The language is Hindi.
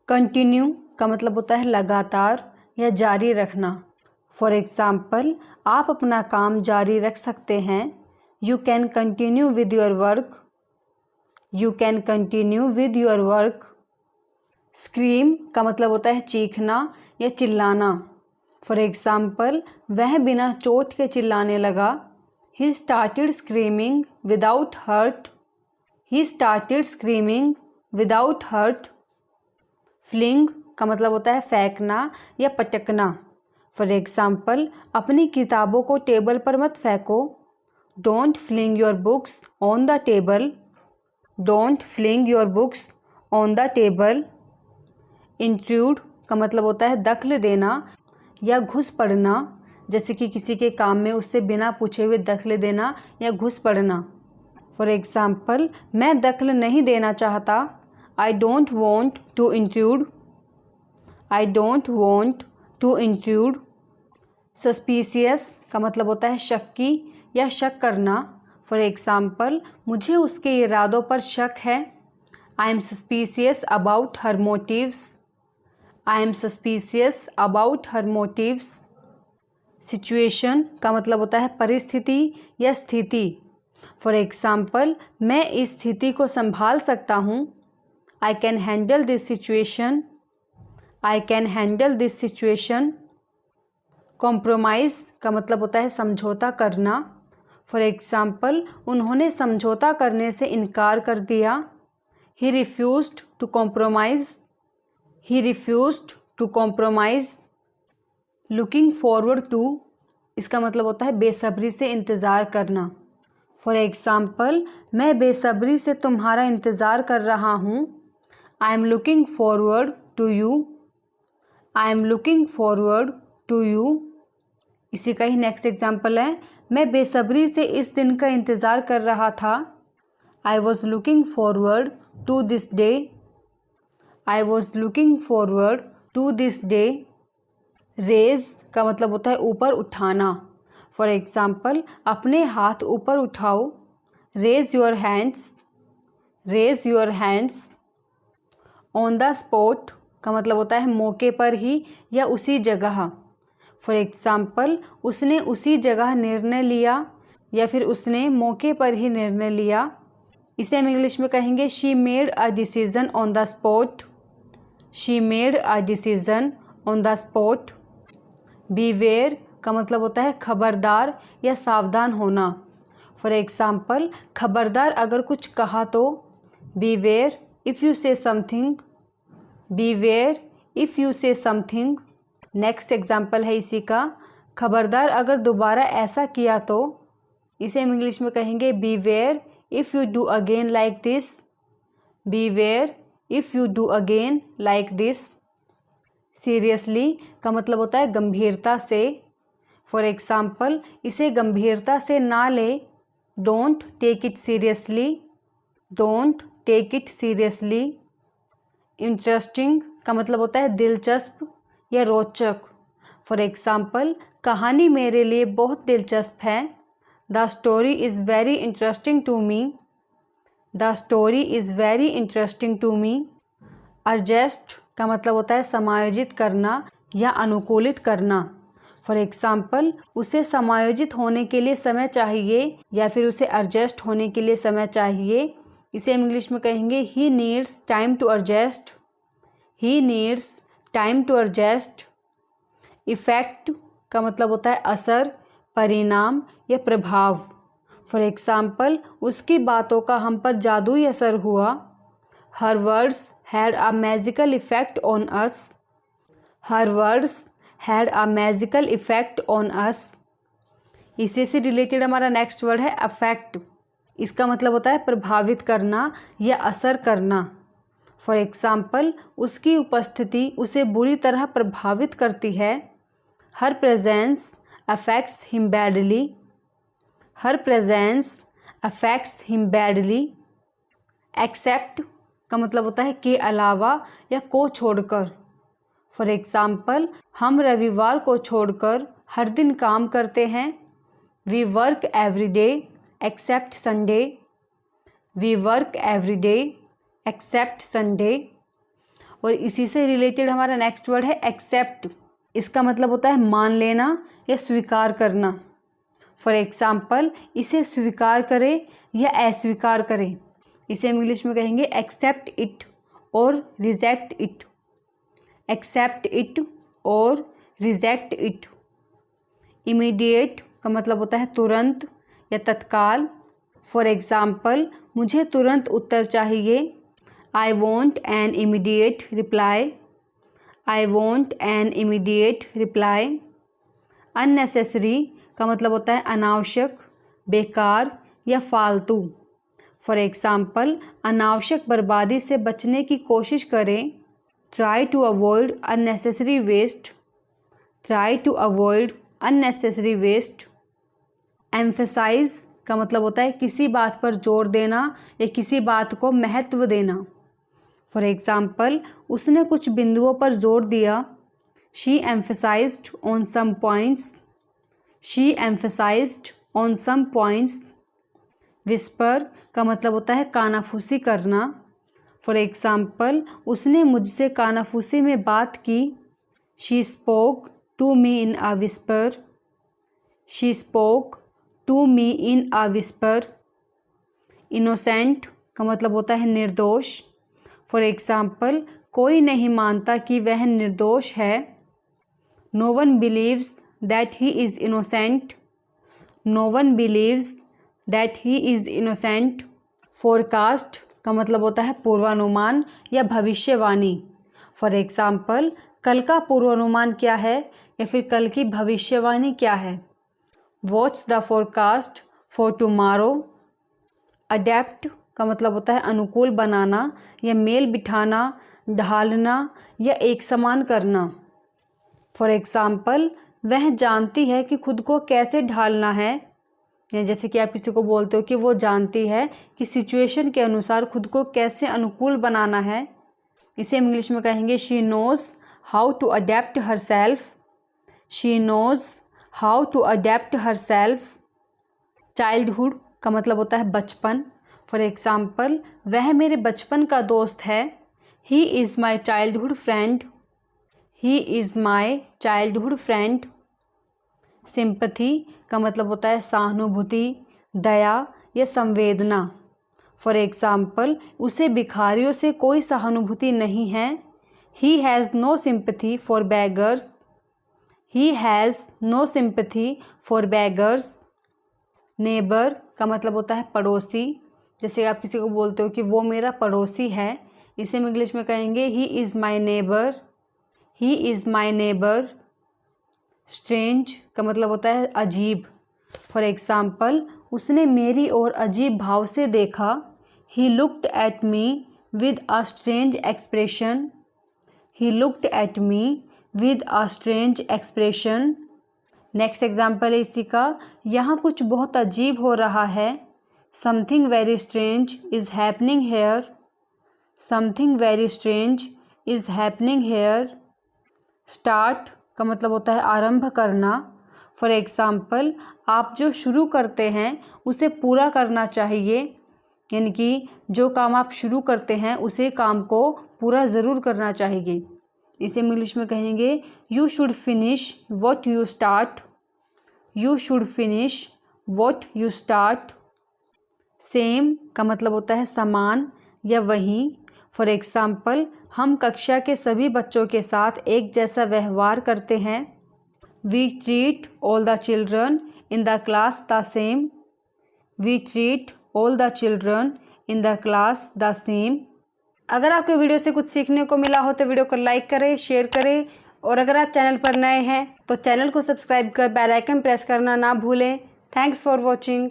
कंटिन्यू का मतलब होता है लगातार या जारी रखना। फॉर एग्ज़ाम्पल, आप अपना काम जारी रख सकते हैं। You can continue with your work. You can continue with your work. Scream का मतलब होता है चीखना या चिल्लाना। फॉर एग्ज़ाम्पल, वह बिना चोट के चिल्लाने लगा। He started screaming without hurt. He started screaming without hurt. Fling का मतलब होता है फेंकना या पटकना। फॉर एग्ज़ाम्पल, अपनी किताबों को टेबल पर मत फेंको। Don't fling your books on the table. Don't fling your books on the table. Intrude का मतलब होता है दखल देना या घुस पड़ना, जैसे कि किसी के काम में उससे बिना पूछे हुए दखल देना या घुस पड़ना। फॉर एग्ज़ाम्पल, मैं दखल नहीं देना चाहता। I don't want to intrude. I don't want to intrude. Suspicious का मतलब होता है शक्की या शक करना। फॉर एग्ज़ाम्पल, मुझे उसके इरादों पर शक है। I am suspicious about her motives. I am suspicious about her motives. Situation का मतलब होता है परिस्थिति या स्थिति। फॉर एग्ज़ाम्पल, मैं इस स्थिति को संभाल सकता हूँ। I can handle this situation. I can handle this situation. Compromise का मतलब होता है समझौता करना। फॉर एग्ज़ाम्पल, उन्होंने समझौता करने से इनकार कर दिया। He refused to compromise. He refused to compromise. Looking forward to, इसका मतलब होता है बेसब्री से इंतज़ार करना। फॉर एग्ज़ाम्पल, मैं बेसब्री से तुम्हारा इंतज़ार कर रहा हूँ। I am looking forward to you. I am looking forward to you. इसी का ही नेक्स्ट एग्जाम्पल है, मैं बेसब्री से इस दिन का इंतज़ार कर रहा था। I was looking forward to this day. I was looking forward to this day. Raise का मतलब होता है ऊपर उठाना। फॉर एग्ज़ाम्पल, अपने हाथ ऊपर उठाओ। Raise your hands. Raise your hands. On the spot का मतलब होता है मौके पर ही या उसी जगह। फॉर एग्ज़ाम्पल, उसने उसी जगह निर्णय लिया या फिर उसने मौके पर ही निर्णय लिया। इसे हम इंग्लिश में कहेंगे she made a decision on the spot. She made a decision on the spot. Beware का मतलब होता है खबरदार या सावधान होना। फॉर एग्ज़ाम्पल, खबरदार अगर कुछ कहा तो बीवेयर इफ़ यू से समथिंग। बीवेयर इफ़ यू से समथिंग। नेक्स्ट एग्जाम्पल है इसी का, खबरदार अगर दोबारा ऐसा किया तो। इसे हम इंग्लिश में कहेंगे beware if you do again like this. Beware if you do again like this. Seriously का मतलब होता है गंभीरता से। फॉर एग्ज़ाम्पल, इसे गंभीरता से ना ले। Don't take it seriously. Don't take it seriously. Interesting का मतलब होता है दिलचस्प या रोचक। फॉर एग्ज़ाम्पल, कहानी मेरे लिए बहुत दिलचस्प है। The story is very interesting to me. The story is very interesting to me. Adjust का मतलब होता है समायोजित करना या अनुकूलित करना। फॉर एग्ज़ाम्पल, उसे समायोजित होने के लिए समय चाहिए या फिर उसे एडजस्ट होने के लिए समय चाहिए। इसे हम इंग्लिश में कहेंगे he needs time to adjust. He needs time to adjust. Effect का मतलब होता है असर, परिणाम या प्रभाव। फॉर एग्ज़ाम्पल, उसकी बातों का हम पर जादुई असर हुआ। हर words had a magical effect on us. Her words had a magical effect on us. इसी से रिलेटेड हमारा नेक्स्ट वर्ड है अफेक्ट। इसका मतलब होता है प्रभावित करना या असर करना। फॉर एग्ज़ाम्पल, उसकी उपस्थिति उसे बुरी तरह प्रभावित करती है। Her presence affects him badly. Her presence affects him badly. Except का मतलब होता है के अलावा या को छोड़कर। फॉर एग्ज़ाम्पल, हम रविवार को छोड़कर हर दिन काम करते हैं। We work every day except Sunday. We work every day except Sunday. और इसी से रिलेटेड हमारा नेक्स्ट वर्ड है एक्सेप्ट। इसका मतलब होता है मान लेना या स्वीकार करना। फॉर एग्जाम्पल, इसे स्वीकार करें या अस्वीकार करें। इसे हम इंग्लिश में कहेंगे एक्सेप्ट इट और रिजेक्ट इट। एक्सेप्ट इट और रिजेक्ट इट। इमीडिएट का मतलब होता है तुरंत या तत्काल। फॉर एग्जाम्पल, मुझे तुरंत उत्तर चाहिए। I want an immediate reply. I want an immediate reply. Unnecessary का मतलब होता है अनावश्यक, बेकार या फालतू। फॉर एग्जाम्पल, अनावश्यक बर्बादी से बचने की कोशिश करें। Try to avoid unnecessary waste. Try to avoid unnecessary waste. Emphasize का मतलब होता है किसी बात पर जोर देना या किसी बात को महत्व देना। फॉर एग्जाम्पल, उसने कुछ बिंदुओं पर जोर दिया। She emphasized on some points. She emphasized on some points. Whisper का मतलब होता है कानाफूसी करना। फॉर एग्जाम्पल, उसने मुझसे कानाफूसी में बात की। She spoke to me in a whisper. She spoke to me in a whisper. Innocent का मतलब होता है निर्दोष। फॉर एग्जाम्पल, कोई नहीं मानता कि वह निर्दोष है। No one believes that he is innocent. No one believes that he is innocent. Forecast का मतलब होता है पूर्वानुमान या भविष्यवाणी। फॉर एग्जाम्पल, कल का पूर्वानुमान क्या है या फिर कल की भविष्यवाणी क्या है। Watch the forecast for tomorrow. Adapt का मतलब होता है अनुकूल बनाना या मेल बिठाना, ढालना या एक समान करना। फॉर एग्जाम्पल, वह जानती है कि खुद को कैसे ढालना है, या जैसे कि आप किसी को बोलते हो कि वो जानती है कि सिचुएशन के अनुसार खुद को कैसे अनुकूल बनाना है। इसे हम इंग्लिश में कहेंगे she knows how to adapt herself. She knows how to adapt herself. Childhood का मतलब होता है बचपन। फॉर एग्जाम्पल, वह मेरे बचपन का दोस्त है। He is my childhood friend. He is my childhood friend. Sympathy का मतलब होता है सहानुभूति, दया या संवेदना। फॉर एग्जाम्पल, उसे भिखारियों से कोई सहानुभूति नहीं है। He has no sympathy for beggars. He has no sympathy for beggars. Neighbour का मतलब होता है पड़ोसी। जैसे आप किसी को बोलते हो कि वो मेरा पड़ोसी है, इसे हम इंग्लिश में कहेंगे he is my neighbour. He is my neighbour. Strange का मतलब होता है अजीब। फॉर एग्जाम्पल, उसने मेरी ओर अजीब भाव से देखा। He looked at me with a strange expression. He looked at me with a strange expression. Next example है इसी का, यहाँ कुछ बहुत अजीब हो रहा है। Something very strange is happening here. Something very strange is happening here. Start का मतलब होता है आरंभ करना। फॉर एग्जाम्पल, आप जो शुरू करते हैं उसे पूरा करना चाहिए, यानी कि जो काम आप शुरू करते हैं उसे काम को पूरा ज़रूर करना चाहिए। इसे इंग्लिश में कहेंगे you should finish what you start. You should finish what you start. Same का मतलब होता है समान या वही। फॉर एग्जाम्पल, हम कक्षा के सभी बच्चों के साथ एक जैसा व्यवहार करते हैं। We treat all the children in the class the same. We treat all the children in the class the same. अगर आपको वीडियो से कुछ सीखने को मिला हो तो वीडियो को लाइक करें, शेयर करें, और अगर आप चैनल पर नए हैं तो चैनल को सब्सक्राइब कर बेल आइकन प्रेस करना ना भूलें। Thanks for watching.